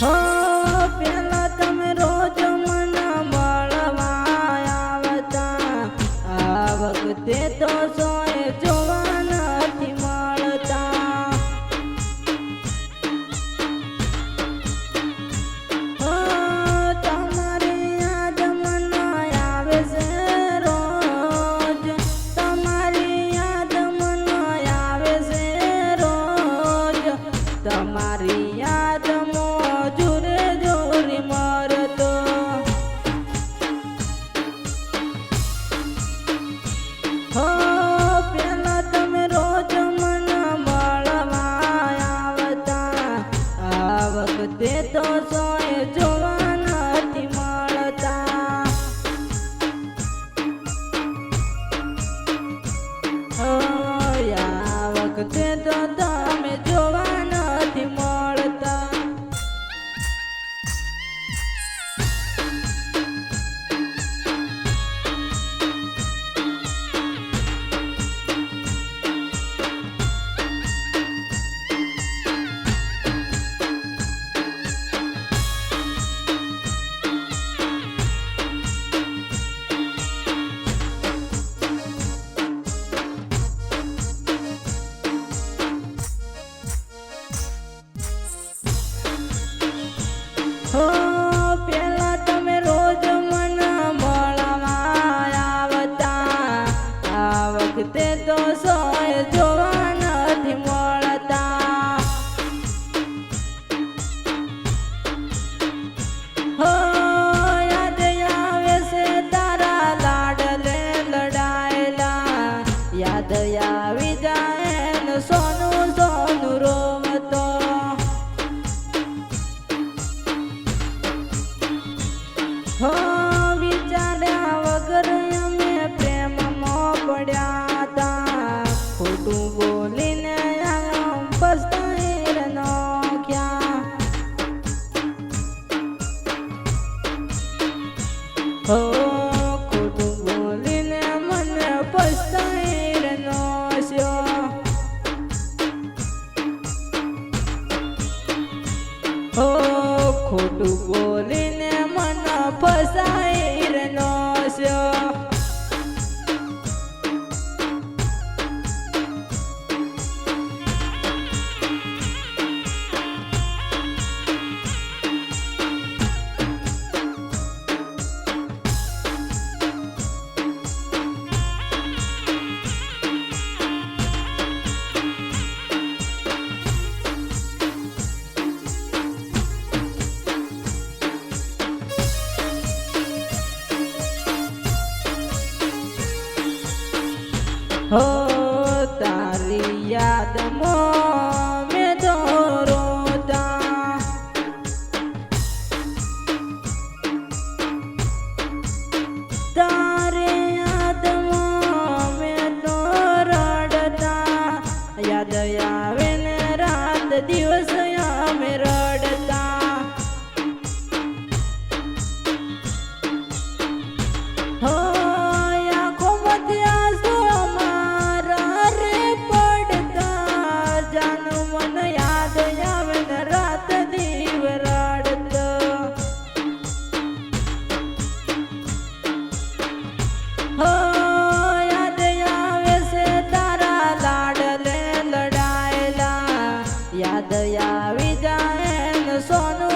હો પેલા તમે રોજ મને મળવા આવતા, આ વખતે તો સોય જોવા નથી મળતા. હો તમારી યાદ મને આવે છે રોજ, તમારી યાદ મને આવે છે રોજ, તમારી યાદ જોરે જોરે મરતો. હો પેલા તમે રોજ મને મળવા આવતા, આ વખતે તો સોય જોવા નથી મળતા. હો આ વખતે તો તમે જોવા નથી મળતા. હો પેલા તમે રોજ મને મળવા આવતા, આ વખતે તો સોય જોવા નથી મળતા. હો યાદ આવે છે તારા લાડલે લડાયેલા, યાદ આવી જાય ને સોનું સોનું રોવતો. હો વિચાર્યા વગર અમે પ્રેમમાં પડ્યા તા, ખોટું બોલીને પસ્તાઈ નાખ્યા. હો ખોટું બોલીને મને પસ્તાઈ નાખ્યો. હો ખોટું બોલીને મને ફસાઈ રનો છો. હો તારી યાદમાં મેં તો રોતા, તારી યાદમાં મેં તો રડતા, યાદ આવે ને રાત દિવસ અમે રડતા. હો યાદ આવે છે તારા લાડલે લડાયેલા, યાદ આવી જાય ને સોનું